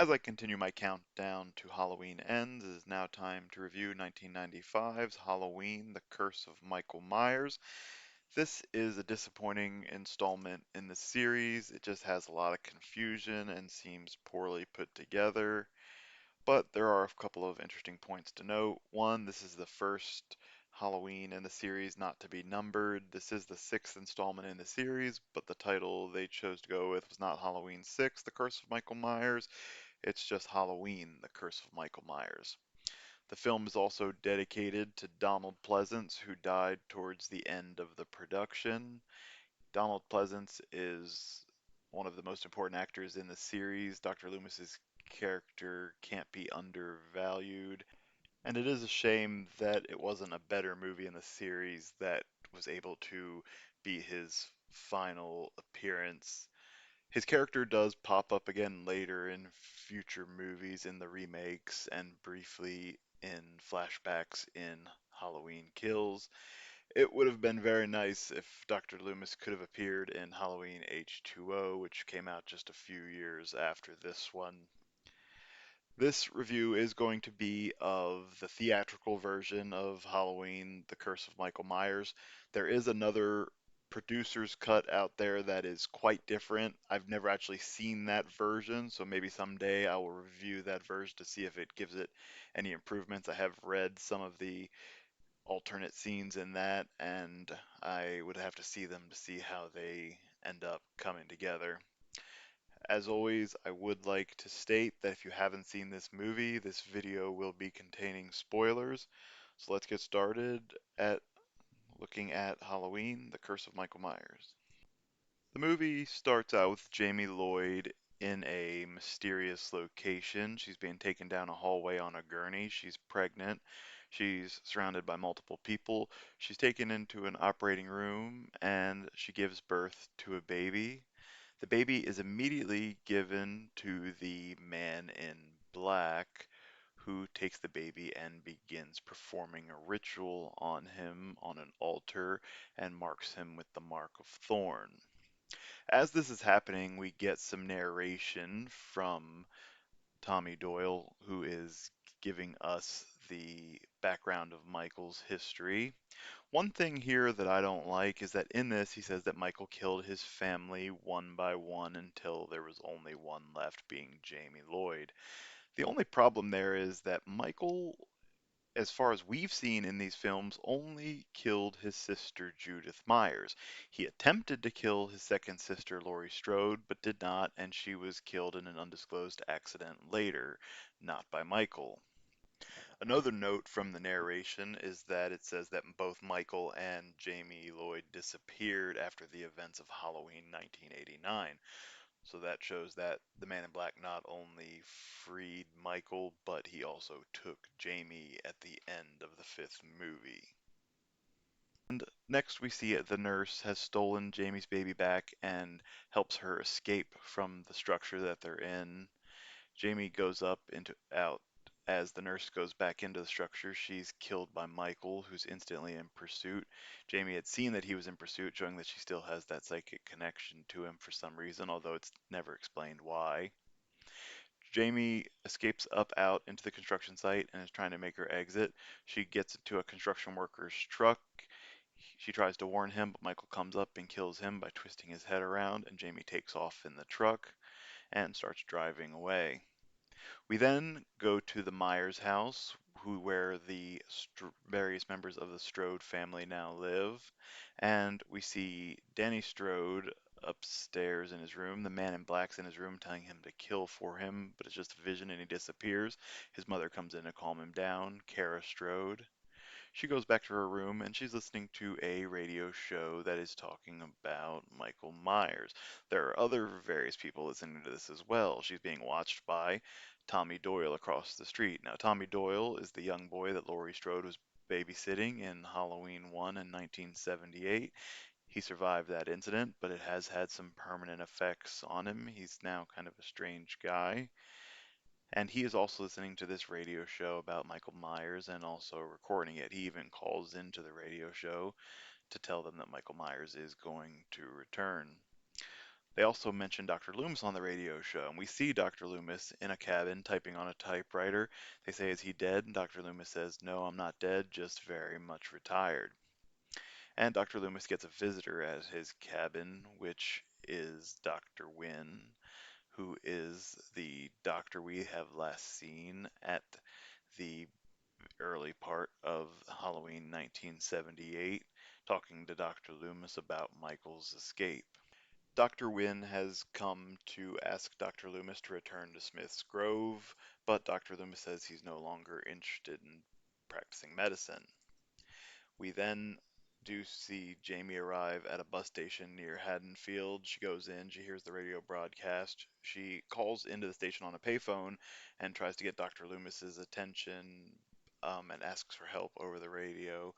As I continue my countdown to Halloween Ends, it is now time to review 1995's Halloween, The Curse of Michael Myers. This is a disappointing installment in the series. It just has a lot of confusion and seems poorly put together. But there are a couple of interesting points to note. One, this is the first Halloween in the series not to be numbered. This is the sixth installment in the series, but the title they chose to go with was not Halloween 6, The Curse of Michael Myers. It's just Halloween, The Curse of Michael Myers. The film is also dedicated to Donald Pleasance, who died towards the end of the production. Donald Pleasance is one of the most important actors in the series. Dr. Loomis's character can't be undervalued, and it is a shame that it wasn't a better movie in the series that was able to be his final appearance. His character does pop up again later in future movies, in the remakes, and briefly in flashbacks in Halloween Kills. It would have been very nice if Dr. Loomis could have appeared in Halloween H2O, which came out just a few years after this one. This review is going to be of the theatrical version of Halloween, The Curse of Michael Myers. There is another producer's cut out there that is quite different. I've never actually seen that version, so maybe someday I will review that version to see if it gives it any improvements. I have read some of the alternate scenes in that, and I would have to see them to see how they end up coming together. As always, I would like to state that if you haven't seen this movie, this video will be containing spoilers. So let's get started at looking at Halloween, The Curse of Michael Myers. The movie starts out with Jamie Lloyd in a mysterious location. She's being taken down a hallway on a gurney. She's pregnant. She's surrounded by multiple people. She's taken into an operating room and she gives birth to a baby. The baby is immediately given to the man in black, who takes the baby and begins performing a ritual on him on an altar and marks him with the mark of thorn. As this is happening, we get some narration from Tommy Doyle, who is giving us the background of Michael's history. One thing here that I don't like is that in this he says that Michael killed his family one by one until there was only one left, being Jamie Lloyd. The only problem there is that Michael, as far as we've seen in these films, only killed his sister Judith Myers. He attempted to kill his second sister Laurie Strode, but did not, and she was killed in an undisclosed accident later, not by Michael. Another note from the narration is that it says that both Michael and Jamie Lloyd disappeared after the events of Halloween 1989. So that shows that the Man in Black not only freed Michael, but he also took Jamie at the end of the fifth movie. And next we see the nurse has stolen Jamie's baby back and helps her escape from the structure that they're in. Jamie goes up into out. As the nurse goes back into the structure, she's killed by Michael, who's instantly in pursuit. Jamie had seen that he was in pursuit, showing that she still has that psychic connection to him for some reason, although it's never explained why. Jamie escapes up out into the construction site and is trying to make her exit. She gets into a construction worker's truck. She tries to warn him, but Michael comes up and kills him by twisting his head around, and Jamie takes off in the truck and starts driving away. We then go to the Myers house, where the various members of the Strode family now live, and we see Danny Strode upstairs in his room. The man in black's in his room telling him to kill for him, but it's just a vision and he disappears. His mother comes in to calm him down, Kara Strode. She goes back to her room and she's listening to a radio show that is talking about Michael Myers. There are other various people listening to this as well. She's being watched by Tommy Doyle across the street. Now, Tommy Doyle is the young boy that Laurie Strode was babysitting in Halloween 1 in 1978. He survived that incident, but it has had some permanent effects on him. He's now kind of a strange guy. And he is also listening to this radio show about Michael Myers and also recording it. He even calls into the radio show to tell them that Michael Myers is going to return. They also mention Dr. Loomis on the radio show, and we see Dr. Loomis in a cabin typing on a typewriter. They say, "Is he dead?" And Dr. Loomis says, "No, I'm not dead, just very much retired." And Dr. Loomis gets a visitor at his cabin, which is Dr. Wynn, who is the doctor we have last seen at the early part of Halloween 1978, talking to Dr. Loomis about Michael's escape. Dr. Wynn has come to ask Dr. Loomis to return to Smith's Grove, but Dr. Loomis says he's no longer interested in practicing medicine. We then do see Jamie arrive at a bus station near Haddonfield. She goes in, she hears the radio broadcast. She calls into the station on a payphone and tries to get Dr. Loomis's attention, and asks for help over the radio.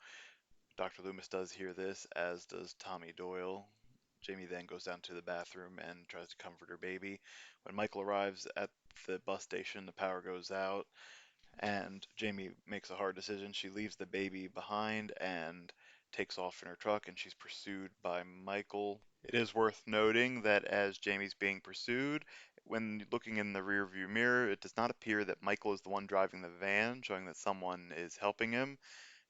Dr. Loomis does hear this, as does Tommy Doyle. Jamie then goes down to the bathroom and tries to comfort her baby. When Michael arrives at the bus station, the power goes out, and Jamie makes a hard decision. She leaves the baby behind and takes off in her truck, and she's pursued by Michael. It is worth noting that as Jamie's being pursued, when looking in the rearview mirror, it does not appear that Michael is the one driving the van, showing that someone is helping him.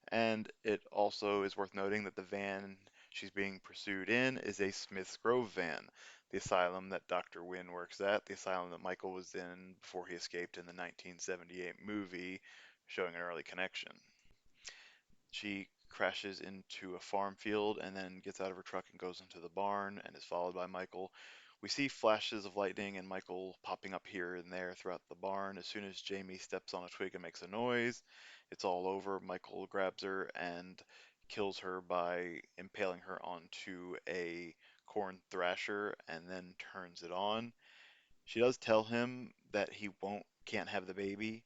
And it also is worth noting that the van she's being pursued in is a Smith's Grove van, the asylum that Dr. Wynn works at, the asylum that Michael was in before he escaped in the 1978 movie, showing an early connection. She crashes into a farm field and then gets out of her truck and goes into the barn and is followed by Michael. We see flashes of lightning and Michael popping up here and there throughout the barn. As soon as Jamie steps on a twig and makes a noise, it's all over. Michael grabs her and kills her by impaling her onto a corn thrasher and then turns it on. She does tell him that he can't have the baby,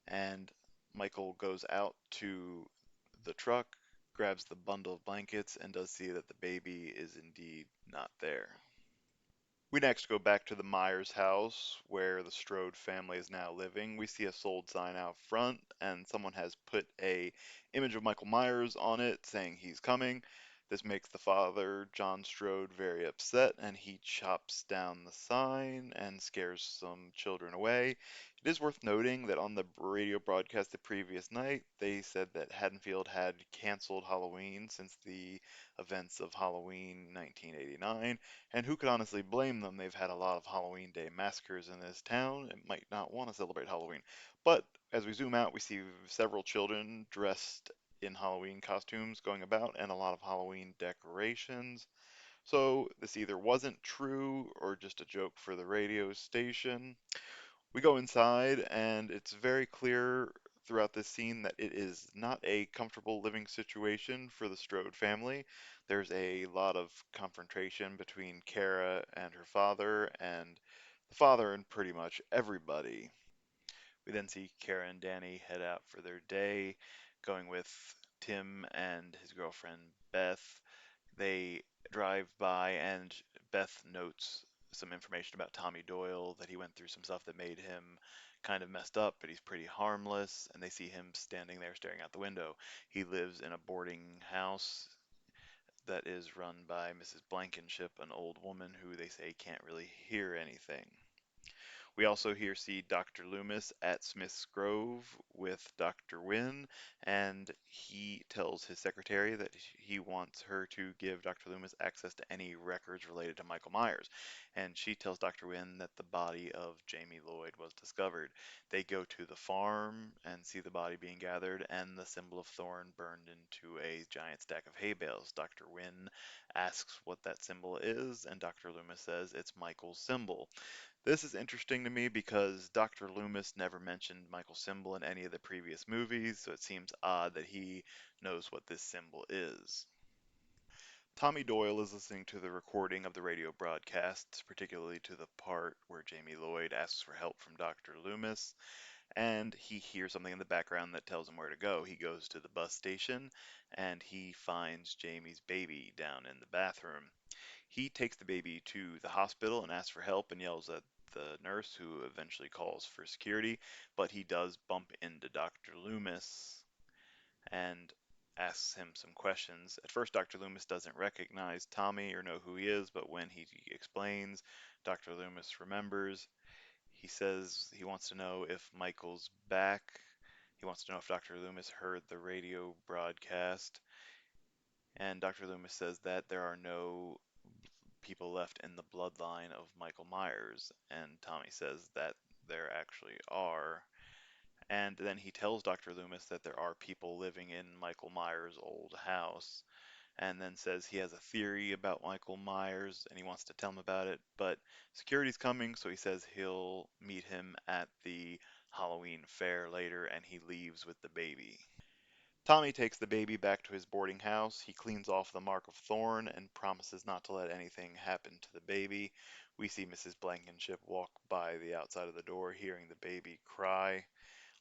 and Michael goes out to the truck, grabs the bundle of blankets, and does see that the baby is indeed not there. We next go back to the Myers house where the Strode family is now living. We see a sold sign out front, and someone has put a image of Michael Myers on it saying he's coming. This makes the father, John Strode, very upset, and he chops down the sign and scares some children away. It is worth noting that on the radio broadcast the previous night, they said that Haddonfield had canceled Halloween since the events of Halloween 1989. And who could honestly blame them? They've had a lot of Halloween Day massacres in this town and might not want to celebrate Halloween. But as we zoom out, we see several children dressed in Halloween costumes going about and a lot of Halloween decorations. So this either wasn't true or just a joke for the radio station. We go inside, and it's very clear throughout this scene that it is not a comfortable living situation for the Strode family. There's a lot of confrontation between Kara and her father, and the father and pretty much everybody. We then see Kara and Danny head out for their day, going with Tim and his girlfriend Beth. They drive by, and Beth notes some information about Tommy Doyle, that he went through some stuff that made him kind of messed up, but he's pretty harmless. And they see him standing there staring out the window. He lives in a boarding house that is run by Mrs. Blankenship, an old woman who they say can't really hear anything. We also here see Dr. Loomis at Smith's Grove with Dr. Wynn, and he tells his secretary that he wants her to give Dr. Loomis access to any records related to Michael Myers. And she tells Dr. Wynn that the body of Jamie Lloyd was discovered. They go to the farm and see the body being gathered and the symbol of thorn burned into a giant stack of hay bales. Dr. Wynn asks what that symbol is, and Dr. Loomis says it's Michael's symbol. This is interesting to me because Dr. Loomis never mentioned Michael's symbol in any of the previous movies, so it seems odd that he knows what this symbol is. Tommy Doyle is listening to the recording of the radio broadcasts, particularly to the part where Jamie Lloyd asks for help from Dr. Loomis, and he hears something in the background that tells him where to go. He goes to the bus station and he finds Jamie's baby down in the bathroom. He takes the baby to the hospital and asks for help and yells at the nurse, who eventually calls for security, but he does bump into Dr. Loomis. And asks him some questions. At first, Dr. Loomis doesn't recognize Tommy or know who he is, but when he explains, Dr. Loomis remembers. He says he wants to know if Michael's back. He wants to know if Dr. Loomis heard the radio broadcast. And Dr. Loomis says that there are no people left in the bloodline of Michael Myers. And Tommy says that there actually are. And then he tells Dr. Loomis that there are people living in Michael Myers' old house, and then says he has a theory about Michael Myers and he wants to tell him about it, but security's coming, so he says he'll meet him at the Halloween fair later, and he leaves with the baby. Tommy takes the baby back to his boarding house. He cleans off the mark of thorn and promises not to let anything happen to the baby. We see Mrs. Blankenship walk by the outside of the door, hearing the baby cry,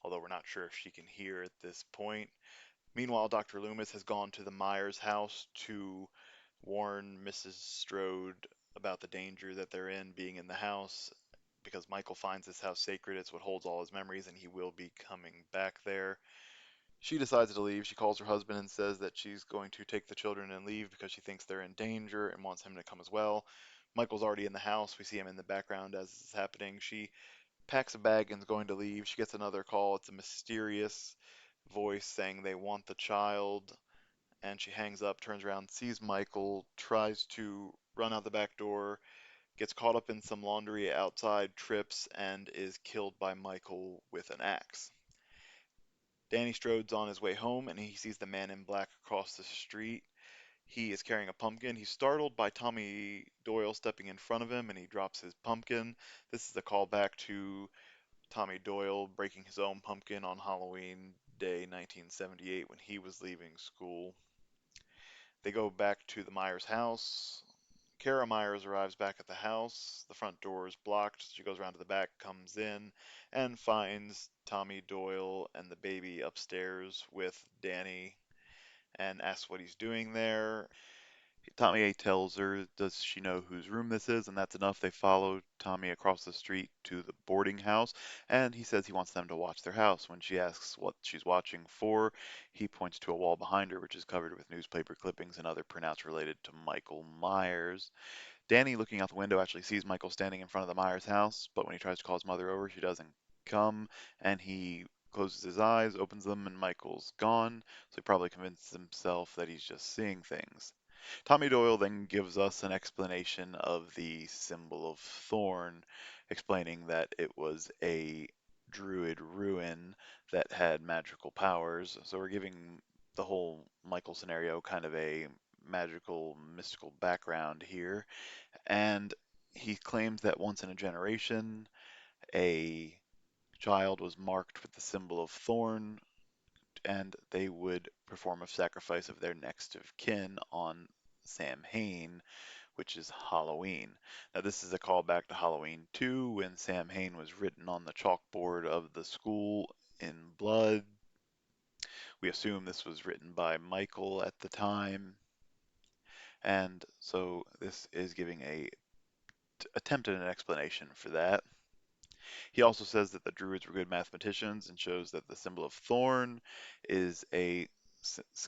although we're not sure if she can hear at this point. Meanwhile, Dr. Loomis has gone to the Myers house to warn Mrs. Strode about the danger that they're in being in the house, because Michael finds this house sacred. It's what holds all his memories, and he will be coming back there. She decides to leave. She calls her husband and says that she's going to take the children and leave because she thinks they're in danger and wants him to come as well. Michael's already in the house. We see him in the background as this is happening. She packs a bag and is going to leave. She gets another call. It's a mysterious voice saying they want the child, and she hangs up, turns around, sees Michael, tries to run out the back door, gets caught up in some laundry outside, trips, and is killed by Michael with an axe. Danny Strode's on his way home and he sees the man in black across the street. He is carrying a pumpkin. He's startled by Tommy Doyle stepping in front of him and he drops his pumpkin. This is a callback to Tommy Doyle breaking his own pumpkin on Halloween Day 1978 when he was leaving school. They go back to the Myers house. Kara Myers arrives back at the house. The front door is blocked. She goes around to the back, comes in, and finds Tommy Doyle and the baby upstairs with Danny and asks what he's doing there. Tommy tells her, does she know whose room this is? And that's enough. They follow Tommy across the street to the boarding house, and he says he wants them to watch their house. When she asks what she's watching for, he points to a wall behind her, which is covered with newspaper clippings and other printouts related to Michael Myers. Danny, looking out the window, actually sees Michael standing in front of the Myers house, but when he tries to call his mother over, she doesn't come, and he closes his eyes, opens them, and Michael's gone, so he probably convinces himself that he's just seeing things. Tommy Doyle then gives us an explanation of the symbol of thorn, explaining that it was a druid ruin that had magical powers. So we're giving the whole Michael scenario kind of a magical, mystical background here. And he claims that once in a generation, a child was marked with the symbol of thorn, and they would perform a sacrifice of their next of kin on Samhain, which is Halloween. Now, this is a callback to Halloween 2 when Samhain was written on the chalkboard of the school in blood. We assume this was written by Michael at the time, and so this is giving a attempt at an explanation for that. He also says that the Druids were good mathematicians and shows that the symbol of thorn is a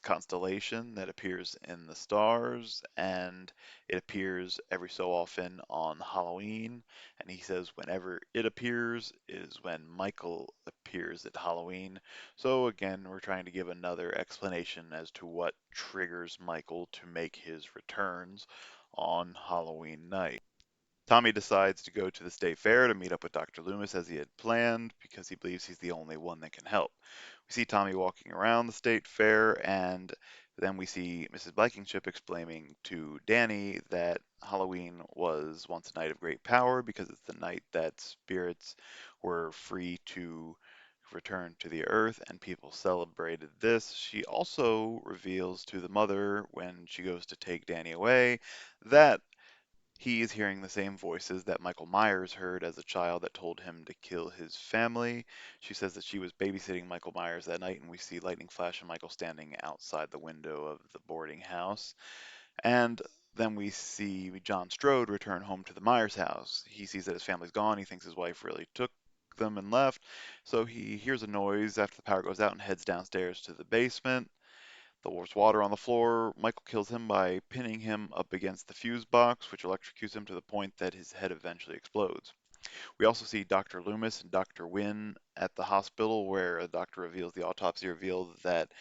constellation that appears in the stars, and it appears every so often on Halloween. And he says whenever it appears is when Michael appears at Halloween. So again, we're trying to give another explanation as to what triggers Michael to make his returns on Halloween night. Tommy decides to go to the state fair to meet up with Dr. Loomis as he had planned because he believes he's the only one that can help. We see Tommy walking around the state fair, and then we see Mrs. Blankenship explaining to Danny that Halloween was once a night of great power because it's the night that spirits were free to return to the earth and people celebrated this. She also reveals to the mother when she goes to take Danny away that he is hearing the same voices that Michael Myers heard as a child that told him to kill his family. She says that she was babysitting Michael Myers that night, and we see lightning flash and Michael standing outside the window of the boarding house. And then we see John Strode return home to the Myers house. He sees that his family's gone. He thinks his wife really took them and left. So he hears a noise after the power goes out and heads downstairs to the basement. There's water on the floor. Michael kills him by pinning him up against the fuse box, which electrocutes him to the point that his head eventually explodes. We also see Dr. Loomis and Dr. Wynn at the hospital, where a doctor reveals the autopsy revealed that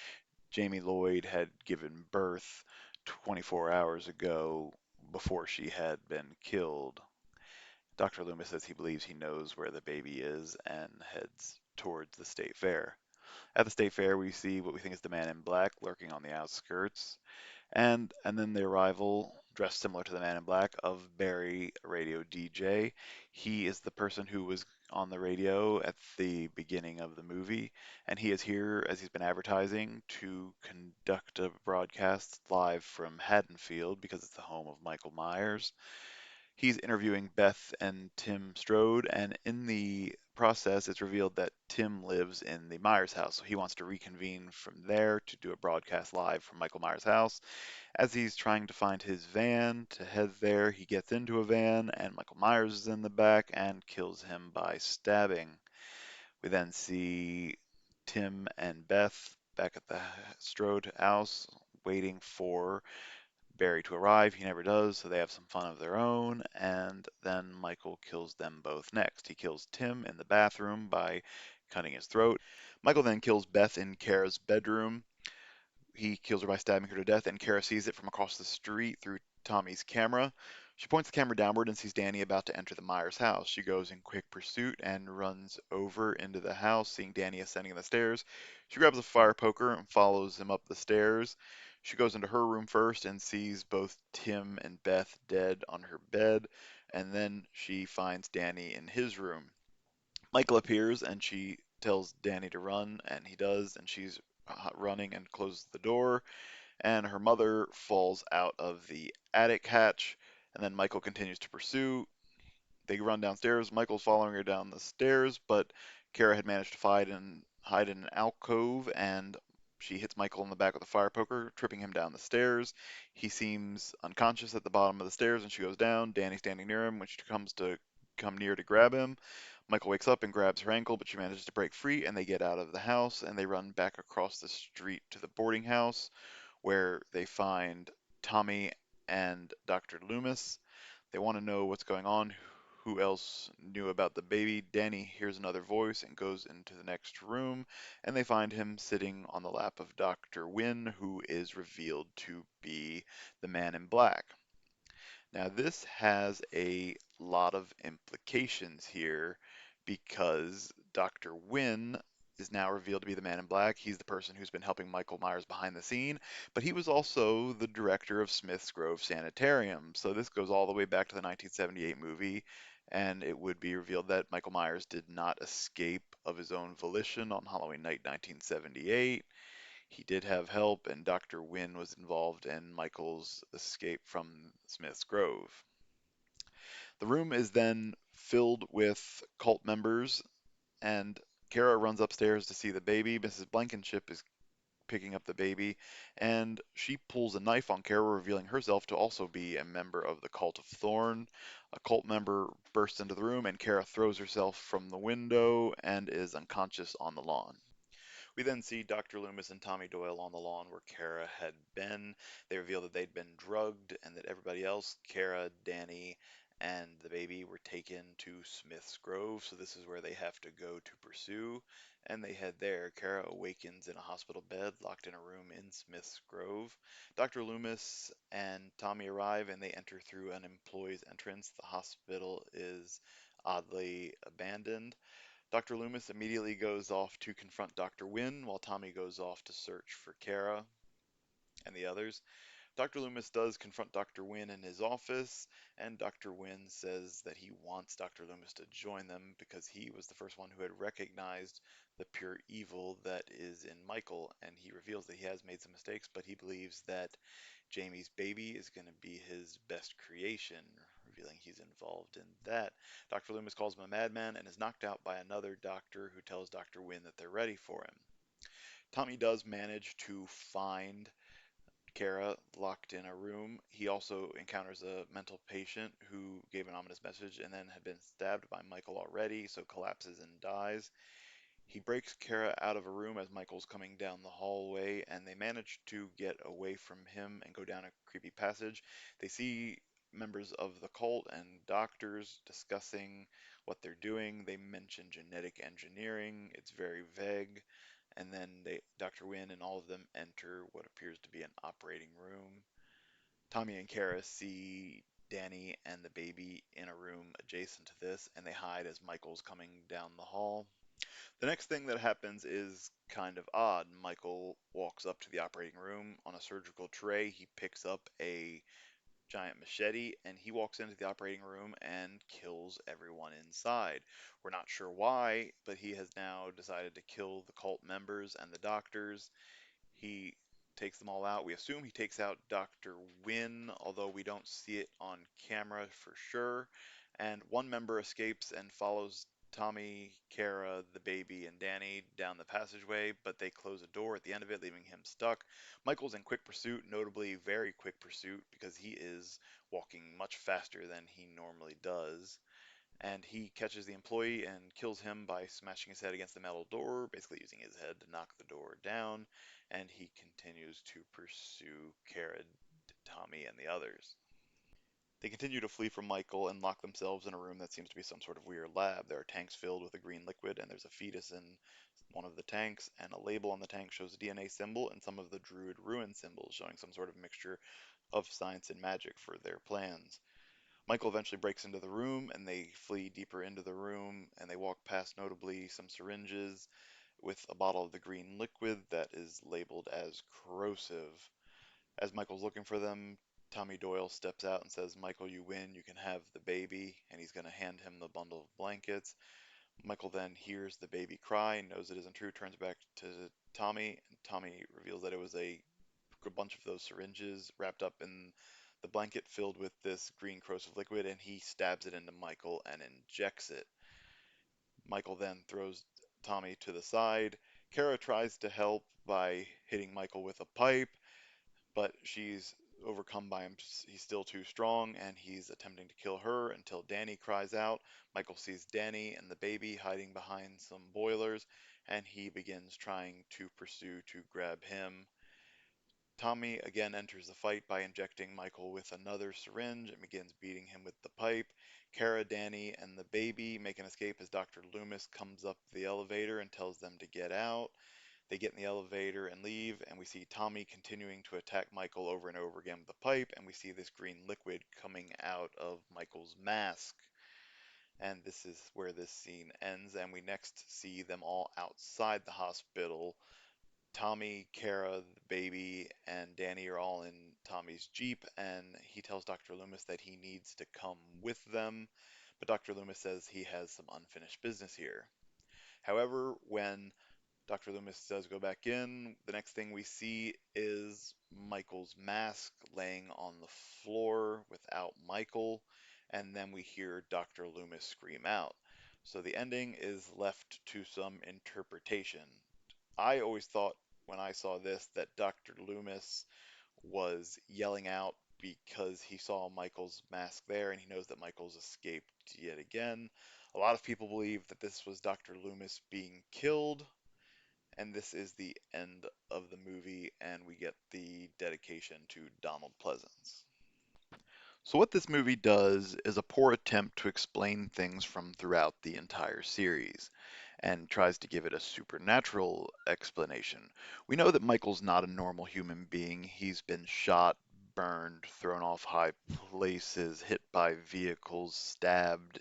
Jamie Lloyd had given birth 24 hours ago before she had been killed. Dr. Loomis says he believes he knows where the baby is and heads towards the state fair. At the state fair, we see what we think is the man in black lurking on the outskirts, and then the arrival, dressed similar to the man in black, of Barry, a radio DJ. He is the person who was on the radio at the beginning of the movie, and he is here as he's been advertising to conduct a broadcast live from Haddonfield because it's the home of Michael Myers. He's interviewing Beth and Tim Strode, and in the process, it's revealed that Tim lives in the Myers house. So he wants to reconvene from there to do a broadcast live from Michael Myers' house. As he's trying to find his van to head there, he gets into a van, and Michael Myers is in the back and kills him by stabbing. We then see Tim and Beth back at the Strode house waiting for Barry to arrive. He never does, so they have some fun of their own, and then Michael kills them both next. He kills Tim in the bathroom by cutting his throat. Michael then kills Beth in Kara's bedroom. He kills her by stabbing her to death, and Kara sees it from across the street through Tommy's camera. She points the camera downward and sees Danny about to enter the Myers house. She goes in quick pursuit and runs over into the house, seeing Danny ascending the stairs. She grabs a fire poker and follows him up the stairs. She goes into her room first and sees both Tim and Beth dead on her bed, and then she finds Danny in his room. Michael appears and she tells Danny to run, and he does, and she's running and closes the door, and her mother falls out of the attic hatch, and then Michael continues to pursue. They run downstairs. Michael's following her down the stairs, but Kara had managed to hide in an alcove, and she hits Michael in the back with a fire poker, tripping him down the stairs. He seems unconscious at the bottom of the stairs, and she goes down. Danny's standing near him when she come near to grab him. Michael wakes up and grabs her ankle, but she manages to break free, and they get out of the house, and they run back across the street to the boarding house, where they find Tommy and Dr. Loomis. They want to know what's going on, who else knew about the baby. Danny hears another voice and goes into the next room, and they find him sitting on the lap of Dr. Wynn, who is revealed to be the man in black. Now, this has a lot of implications here because Dr. Wynn is now revealed to be the man in black. He's the person who's been helping Michael Myers behind the scene, but he was also the director of Smith's Grove Sanitarium. So this goes all the way back to the 1978 movie, and it would be revealed that Michael Myers did not escape of his own volition on Halloween night 1978. He did have help, and Dr. Wynn was involved in Michael's escape from Smith's Grove. The room is then filled with cult members, and Kara runs upstairs to see the baby. Mrs. Blankenship is picking up the baby, and she pulls a knife on Kara, revealing herself to also be a member of the Cult of Thorn. A cult member bursts into the room, and Kara throws herself from the window and is unconscious on the lawn. We then see Dr. Loomis and Tommy Doyle on the lawn where Kara had been. They reveal that they'd been drugged and that everybody else, Kara, Danny, and the baby, were taken to Smith's Grove. So this is where they have to go to pursue. And they head there. Kara awakens in a hospital bed, locked in a room in Smith's Grove. Dr. Loomis and Tommy arrive and they enter through an employee's entrance. The hospital is oddly abandoned. Dr. Loomis immediately goes off to confront Dr. Wynn, while Tommy goes off to search for Kara and the others. Dr. Loomis does confront Dr. Wynn in his office, and Dr. Wynn says that he wants Dr. Loomis to join them because he was the first one who had recognized the pure evil that is in Michael, and he reveals that he has made some mistakes, but he believes that Jamie's baby is going to be his best creation, revealing he's involved in that. Dr. Loomis calls him a madman and is knocked out by another doctor who tells Dr. Wynn that they're ready for him. Tommy does manage to find Kara locked in a room. He also encounters a mental patient who gave an ominous message and then had been stabbed by Michael already, so collapses and dies. He breaks Kara out of a room as Michael's coming down the hallway, and they manage to get away from him and go down a creepy passage. They see members of the cult and doctors discussing what they're doing. They mention genetic engineering. It's very vague. And then Dr. Wynn and all of them enter what appears to be an operating room. Tommy and Kara see Danny and the baby in a room adjacent to this, and they hide as Michael's coming down the hall. The next thing that happens is kind of odd. Michael walks up to the operating room on a surgical tray. He picks up a giant machete and he walks into the operating room and kills everyone inside. We're not sure why, but he has now decided to kill the cult members and the doctors. He takes them all out. We assume he takes out Dr. Wynn, although we don't see it on camera for sure. And one member escapes and follows Tommy, Kara, the baby, and Danny down the passageway, but they close a door at the end of it, leaving him stuck. Michael's in quick pursuit, notably very quick pursuit, because he is walking much faster than he normally does, and he catches the employee and kills him by smashing his head against the metal door, basically using his head to knock the door down, and he continues to pursue Kara, Tommy, and the others. They continue to flee from Michael and lock themselves in a room that seems to be some sort of weird lab. There are tanks filled with a green liquid, and there's a fetus in one of the tanks, and a label on the tank shows a DNA symbol and some of the Druid ruin symbols, showing some sort of mixture of science and magic for their plans. Michael eventually breaks into the room and they flee deeper into the room and they walk past notably some syringes with a bottle of the green liquid that is labeled as corrosive. As Michael's looking for them, Tommy Doyle steps out and says, "Michael, you win, you can have the baby," and he's going to hand him the bundle of blankets. Michael then hears the baby cry and knows it isn't true, turns back to Tommy, and Tommy reveals that it was a bunch of those syringes wrapped up in the blanket filled with this green corrosive liquid, and he stabs it into Michael and injects it. Michael then throws Tommy to the side. Kara tries to help by hitting Michael with a pipe, but she's overcome by him. He's still too strong, and he's attempting to kill her until Danny cries out. Michael sees Danny and the baby hiding behind some boilers, and he begins trying to pursue to grab him. Tommy again enters the fight by injecting Michael with another syringe and begins beating him with the pipe. Kara, Danny, and the baby make an escape as Dr. Loomis comes up the elevator and tells them to get out. They get in the elevator and leave, and we see Tommy continuing to attack Michael over and over again with the pipe, and we see this green liquid coming out of Michael's mask. And this is where this scene ends, and we next see them all outside the hospital. Tommy, Kara, the baby, and Danny are all in Tommy's Jeep, and he tells Dr. Loomis that he needs to come with them, but Dr. Loomis says he has some unfinished business here. However, when Dr. Loomis does go back in, the next thing we see is Michael's mask laying on the floor without Michael, and then we hear Dr. Loomis scream out. So the ending is left to some interpretation. I always thought when I saw this that Dr. Loomis was yelling out because he saw Michael's mask there and he knows that Michael's escaped yet again. A lot of people believe that this was Dr. Loomis being killed, and this is the end of the movie, and we get the dedication to Donald Pleasance. So, what this movie does is a poor attempt to explain things from throughout the entire series and tries to give it a supernatural explanation. We know that Michael's not a normal human being. He's been shot, burned, thrown off high places, hit by vehicles, stabbed,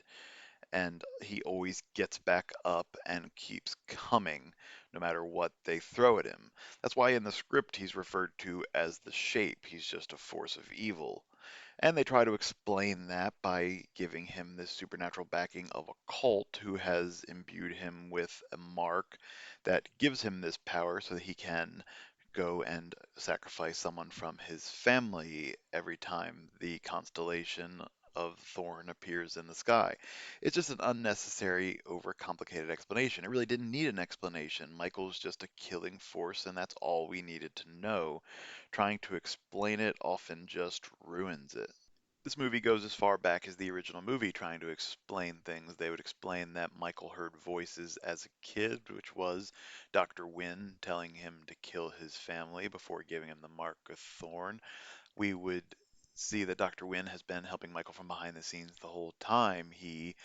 and he always gets back up and keeps coming no matter what they throw at him. That's why in the script he's referred to as the Shape. He's just a force of evil. And they try to explain that by giving him this supernatural backing of a cult who has imbued him with a mark that gives him this power so that he can go and sacrifice someone from his family every time the constellation of Thorn appears in the sky. It's just an unnecessary, overcomplicated explanation. It really didn't need an explanation. Michael's just a killing force, and that's all we needed to know. Trying to explain it often just ruins it. This movie goes as far back as the original movie trying to explain things. They would explain that Michael heard voices as a kid, which was Dr. Wynne telling him to kill his family before giving him the mark of Thorn. We would see that Dr. Wynne has been helping Michael from behind the scenes the whole time. He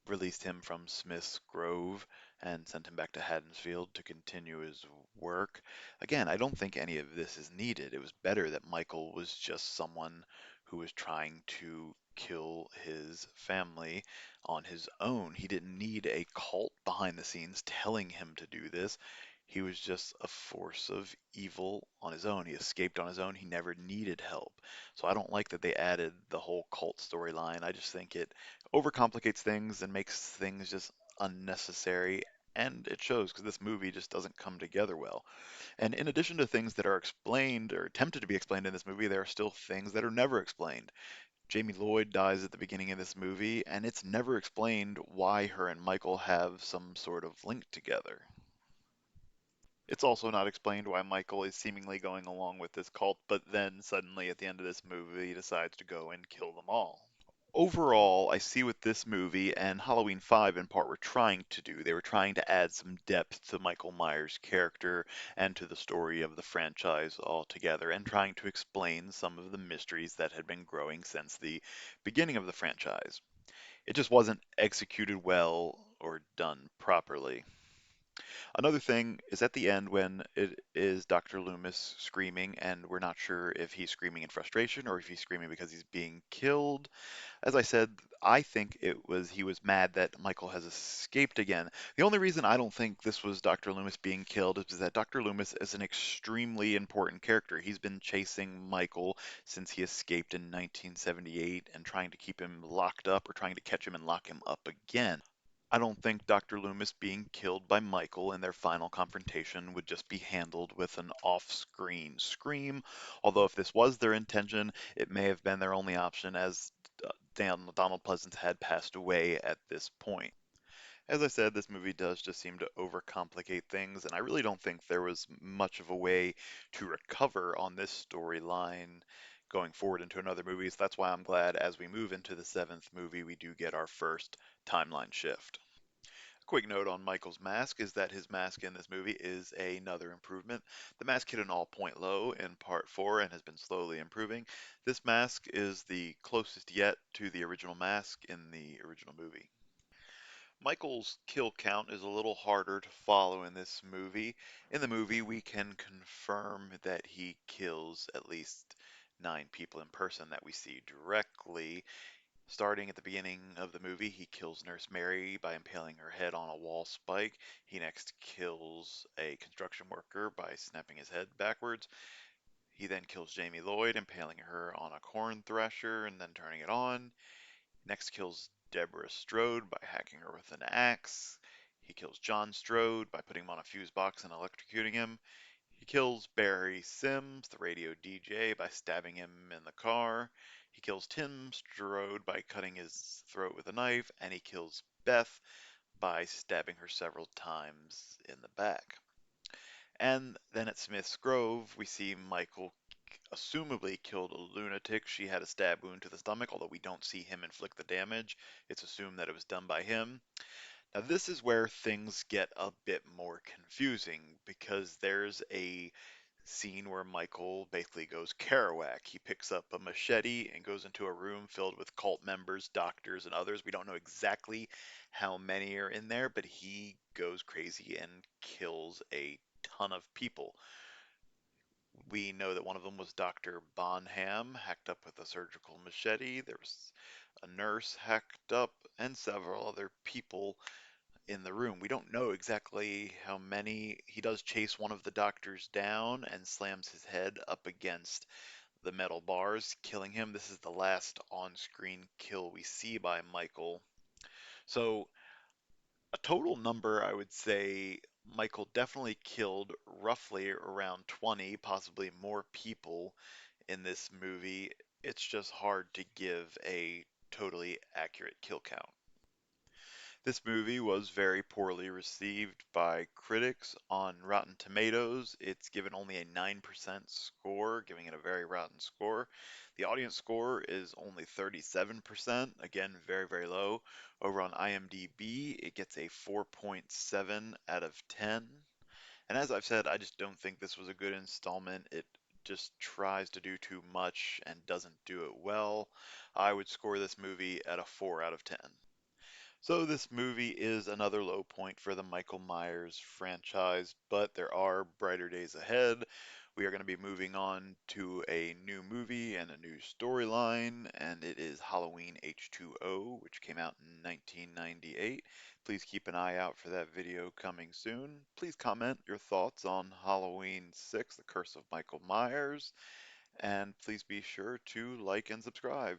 released him from Smith's Grove and sent him back to Haddonsfield to continue his work. Again, I don't think any of this is needed. It was better that Michael was just someone who was trying to kill his family on his own. He didn't need a cult behind the scenes telling him to do this. He was just a force of evil on his own. He escaped on his own. He never needed help. So I don't like that they added the whole cult storyline. I just think it overcomplicates things and makes things just unnecessary. And it shows because this movie just doesn't come together well. And in addition to things that are explained or attempted to be explained in this movie, there are still things that are never explained. Jamie Lloyd dies at the beginning of this movie, and it's never explained why her and Michael have some sort of link together. It's also not explained why Michael is seemingly going along with this cult, but then suddenly at the end of this movie decides to go and kill them all. Overall, I see what this movie and Halloween 5 in part were trying to do. They were trying to add some depth to Michael Myers' character and to the story of the franchise altogether, and trying to explain some of the mysteries that had been growing since the beginning of the franchise. It just wasn't executed well or done properly. Another thing is at the end when it is Dr. Loomis screaming, and we're not sure if he's screaming in frustration or if he's screaming because he's being killed. As I said, I think he was mad that Michael has escaped again. The only reason I don't think this was Dr. Loomis being killed is that Dr. Loomis is an extremely important character. He's been chasing Michael since he escaped in 1978 and trying to keep him locked up or trying to catch him and lock him up again. I don't think Dr. Loomis being killed by Michael in their final confrontation would just be handled with an off-screen scream, although if this was their intention, it may have been their only option as Donald Pleasance had passed away at this point. As I said, this movie does just seem to overcomplicate things, and I really don't think there was much of a way to recover on this storyline going forward into another movie. So that's why I'm glad as we move into the seventh movie, we do get our first timeline shift. Quick note on Michael's mask is that his mask in this movie is another improvement. The mask hit an all-point low in part 4 and has been slowly improving. This mask is the closest yet to the original mask in the original movie. Michael's kill count is a little harder to follow in this movie. In the movie, we can confirm that he kills at least 9 people in person that we see directly. Starting at the beginning of the movie, he kills Nurse Mary by impaling her head on a wall spike. He next kills a construction worker by snapping his head backwards. He then kills Jamie Lloyd, impaling her on a corn thresher and then turning it on. Next kills Deborah Strode by hacking her with an axe. He kills John Strode by putting him on a fuse box and electrocuting him. He kills Barry Sims, the radio DJ, by stabbing him in the car. He kills Tim Strode by cutting his throat with a knife, and he kills Beth by stabbing her several times in the back. And then at Smith's Grove, we see Michael assumably killed a lunatic. She had a stab wound to the stomach, although we don't see him inflict the damage. It's assumed that it was done by him. Now, this is where things get a bit more confusing because there's a scene where Michael basically goes Kerouac. He picks up a machete and goes into a room filled with cult members, doctors, and others. We don't know exactly how many are in there, but he goes crazy and kills a ton of people. We know that one of them was Dr. Bonham, hacked up with a surgical machete. There was a nurse hacked up, and several other people in the room. We don't know exactly how many. He does chase one of the doctors down and slams his head up against the metal bars, killing him. This is the last on-screen kill we see by Michael. So, a total number, I would say Michael definitely killed roughly around 20, possibly more people in this movie. It's just hard to give a totally accurate kill count. This movie was very poorly received by critics on Rotten Tomatoes. It's given only a 9% score, giving it a very rotten score. The audience score is only 37%, again, very, very low. Over on IMDb, it gets a 4.7 out of 10. And as I've said, I just don't think this was a good installment. It just tries to do too much and doesn't do it well. I would score this movie at a 4 out of 10. So this movie is another low point for the Michael Myers franchise, but there are brighter days ahead. We are going to be moving on to a new movie and a new storyline, and it is Halloween H2O, which came out in 1998. Please keep an eye out for that video coming soon. Please comment your thoughts on Halloween 6, The Curse of Michael Myers, and please be sure to like and subscribe.